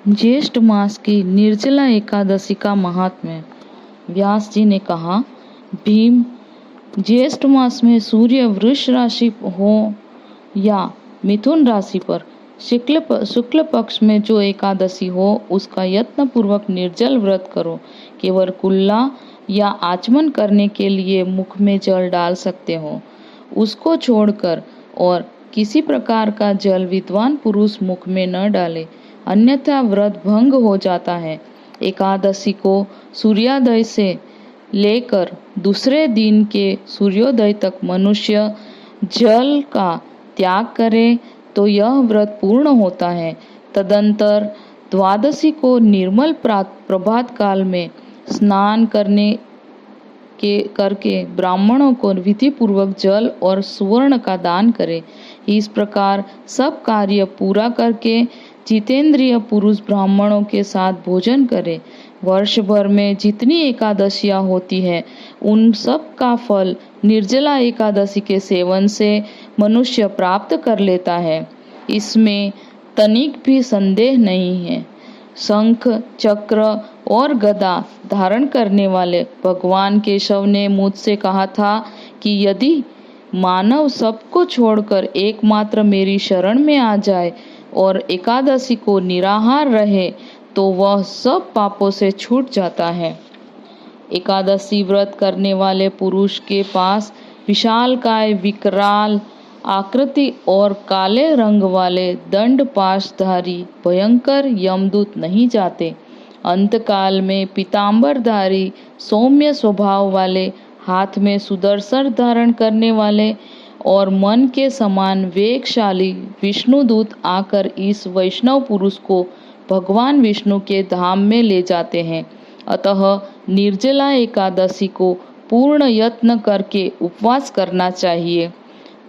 ज्येष्ठ मास की निर्जला एकादशी का महात्म्य। व्यास जी ने कहा, भीम, ज्येष्ठ मास में सूर्य वृष राशि हो या मिथुन राशि पर शुक्ल पक्ष में जो एकादशी हो उसका यत्न पूर्वक निर्जल व्रत करो। केवल कुल्ला या आचमन करने के लिए मुख में जल डाल सकते हो, उसको छोड़कर और किसी प्रकार का जल विद्वान पुरुष मुख में न डाले, अन्यथा व्रत भंग हो जाता है। एकादशी को सूर्योदय से लेकर दूसरे दिन के सूर्योदय तक मनुष्य जल का त्याग करे तो यह व्रत पूर्ण होता है। तदंतर द्वादशी को निर्मल प्रभात काल में स्नान करके ब्राह्मणों को विधि पूर्वक जल और सुवर्ण का दान करे। इस प्रकार सब कार्य पूरा करके जितेंद्रिय पुरुष ब्राह्मणों के साथ भोजन करे। वर्ष भर में जितनी एकादशियां होती है उन सब का फल निर्जला एकादशी के सेवन से मनुष्य प्राप्त कर लेता है, इसमें तनिक भी संदेह नहीं है। शंख, चक्र और गदा धारण करने वाले भगवान केशव ने मुझसे कहा था कि यदि मानव सबको छोड़कर एकमात्र मेरी शरण में आ जाए और एकादशी को निराहार रहे तो वह सब पापों से छूट जाता है। एकादशी व्रत करने वाले पुरुष के पास विशालकाय, विकराल आकृति और काले रंग वाले दंड पाशधारी भयंकर यमदूत नहीं जाते। अंतकाल में पीतांबरधारी सौम्य स्वभाव वाले, हाथ में सुदर्शन धारण करने वाले और मन के समान वेगशाली विष्णुदूत आकर इस वैष्णव पुरुष को भगवान विष्णु के धाम में ले जाते हैं। अतः निर्जला एकादशी को पूर्ण यत्न करके उपवास करना चाहिए।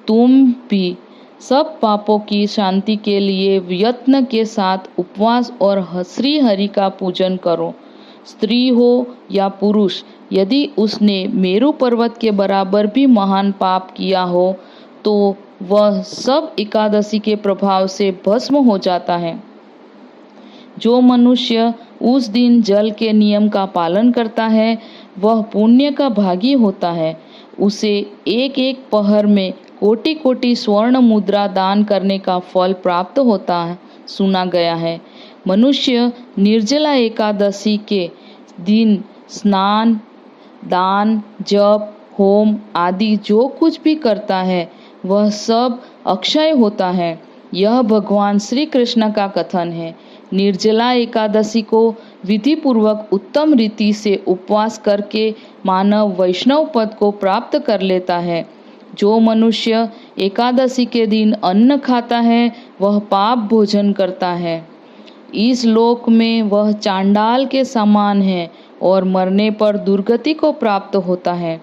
तुम भी सब पापों की शांति के लिए यत्न के साथ उपवास और श्री हरि का पूजन करो। स्त्री हो या पुरुष, यदि उसने मेरु पर्वत के बराबर भी महान पाप किया हो तो वह सब एकादशी के प्रभाव से भस्म हो जाता है। जो मनुष्य उस दिन जल के नियम का पालन करता है वह पुण्य का भागी होता है। उसे एक एक पहर में कोटि कोटि स्वर्ण मुद्रा दान करने का फल प्राप्त होता है, सुना गया है। मनुष्य निर्जला एकादशी के दिन स्नान, दान, जप, होम आदि जो कुछ भी करता है वह सब अक्षय होता है। यह भगवान श्री कृष्ण का कथन है। निर्जला एकादशी को विधि पूर्वक उत्तम रीति से उपवास करके मानव वैष्णव पद को प्राप्त कर लेता है। जो मनुष्य एकादशी के दिन अन्न खाता है वह पाप भोजन करता है। इस लोक में वह चांडाल के समान है और मरने पर दुर्गति को प्राप्त होता है।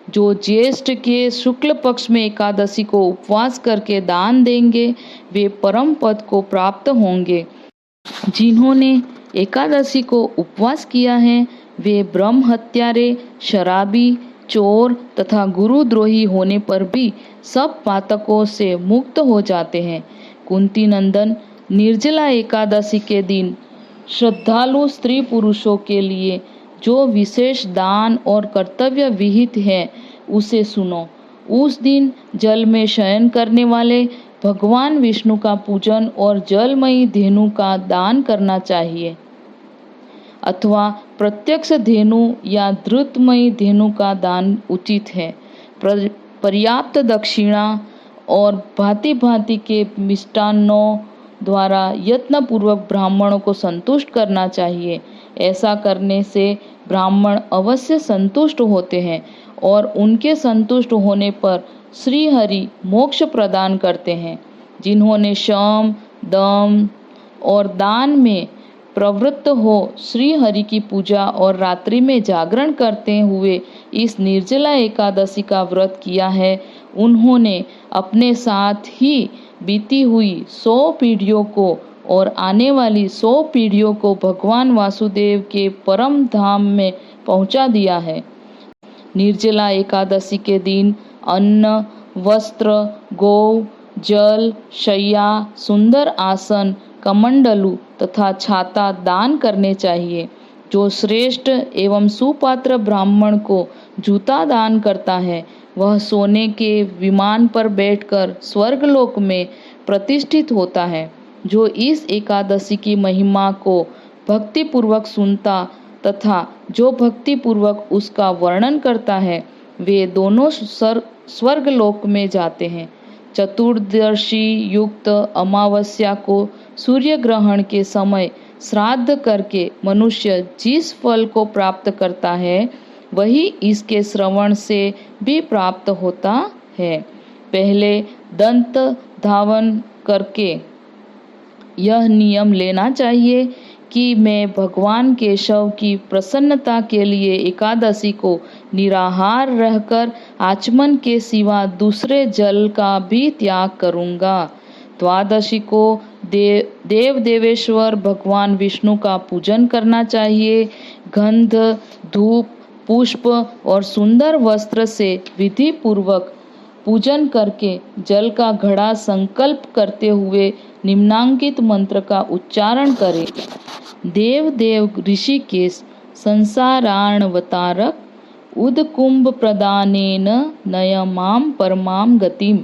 जो ज्येष्ठ के शुक्ल पक्ष में एकादशी को उपवास करके दान देंगे वे परम पद को प्राप्त होंगे। जिन्होंने एकादशी को उपवास किया है वे ब्रह्म हत्यारे, शराबी, चोर तथा गुरुद्रोही होने पर भी सब पातकों से मुक्त हो जाते हैं। कुंती नंदन, निर्जला एकादशी के दिन श्रद्धालु स्त्री पुरुषों के लिए जो विशेष दान और कर्तव्य विहित है उसे सुनो। उस दिन जल में शयन करने वाले भगवान विष्णु का पूजन और जलमयी धेनु का दान करना चाहिए, अथवा प्रत्यक्ष धेनु या धृतमयी धेनु का दान उचित है। पर्याप्त दक्षिणा और भांति भांति के मिष्टान्नों द्वारा यत्न पूर्वक ब्राह्मणों को संतुष्ट करना चाहिए। ऐसा करने से ब्राह्मण अवश्य संतुष्ट होते हैं और उनके संतुष्ट होने पर श्री हरि मोक्ष प्रदान करते हैं। जिन्होंने शम, दम और दान में प्रवृत्त हो श्री हरि की पूजा और रात्रि में जागरण करते हुए इस निर्जला एकादशी का व्रत किया है, उन्होंने अपने साथ ही बीती हुई 100 पीढ़ियों को और आने वाली 100 पीढ़ियों को भगवान वासुदेव के परम धाम में पहुंचा दिया है। निर्जला एकादशी के दिन अन्न, वस्त्र, गौ, जल, शय्या, सुंदर आसन, कमंडलू तथा छाता दान करने चाहिए। जो श्रेष्ठ एवं सुपात्र ब्राह्मण को जूता दान करता है वह सोने के विमान पर बैठकर स्वर्गलोक में प्रतिष्ठित होता है। जो इस एकादशी की महिमा को भक्तिपूर्वक सुनता तथा जो भक्तिपूर्वक उसका वर्णन करता है वे दोनों स्वर्गलोक में जाते हैं। चतुर्दशी युक्त अमावस्या को सूर्य ग्रहण के समय श्राद्ध करके मनुष्य जिस फल को प्राप्त करता है वही इसके श्रवण से भी प्राप्त होता है। पहले दंत धावन करके यह नियम लेना चाहिए कि मैं भगवान केशव की प्रसन्नता के लिए एकादशी को निराहार रहकर आचमन के सिवा दूसरे जल का भी त्याग करूंगा। द्वादशी को देव देवेश्वर भगवान विष्णु का पूजन करना चाहिए। गंध, धूप, पुष्प और सुंदर वस्त्र से विधि पूर्वक पूजन करके जल का घड़ा संकल्प करते हुए निम्नांकित मंत्र का उच्चारण करें। देव देव ऋषिकेश संसारार्णवतारक उदकुंभ प्रदानेन नयमाम परमाम गतिम।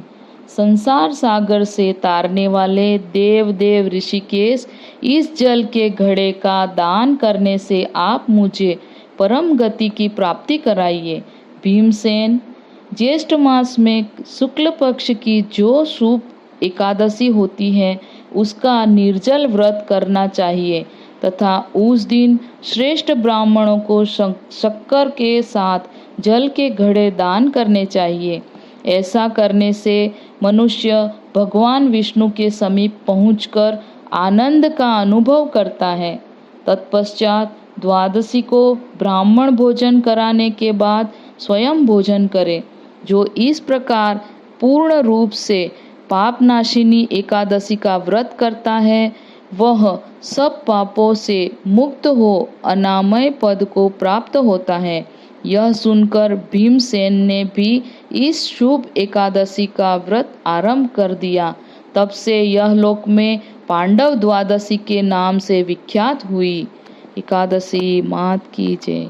संसार सागर से तारने वाले देव देव ऋषिकेश, इस जल के घड़े का दान करने से आप मुझे परम गति की प्राप्ति कराइए। भीमसेन, ज्येष्ठ मास में शुक्ल पक्ष की जो शुभ एकादशी होती है उसका निर्जल व्रत करना चाहिए तथा उस दिन श्रेष्ठ ब्राह्मणों को शक्कर के साथ जल के घड़े दान करने चाहिए। ऐसा करने से मनुष्य भगवान विष्णु के समीप पहुंचकर आनंद का अनुभव करता है। तत्पश्चात द्वादशी को ब्राह्मण भोजन कराने के बाद स्वयं भोजन करे। जो इस प्रकार पूर्ण रूप से पापनाशिनी एकादशी का व्रत करता है वह सब पापों से मुक्त हो अनामय पद को प्राप्त होता है। यह सुनकर भीमसेन ने भी इस शुभ एकादशी का व्रत आरंभ कर दिया। तब से यह लोक में पांडव द्वादशी के नाम से विख्यात हुई। एकादशी मात की जय।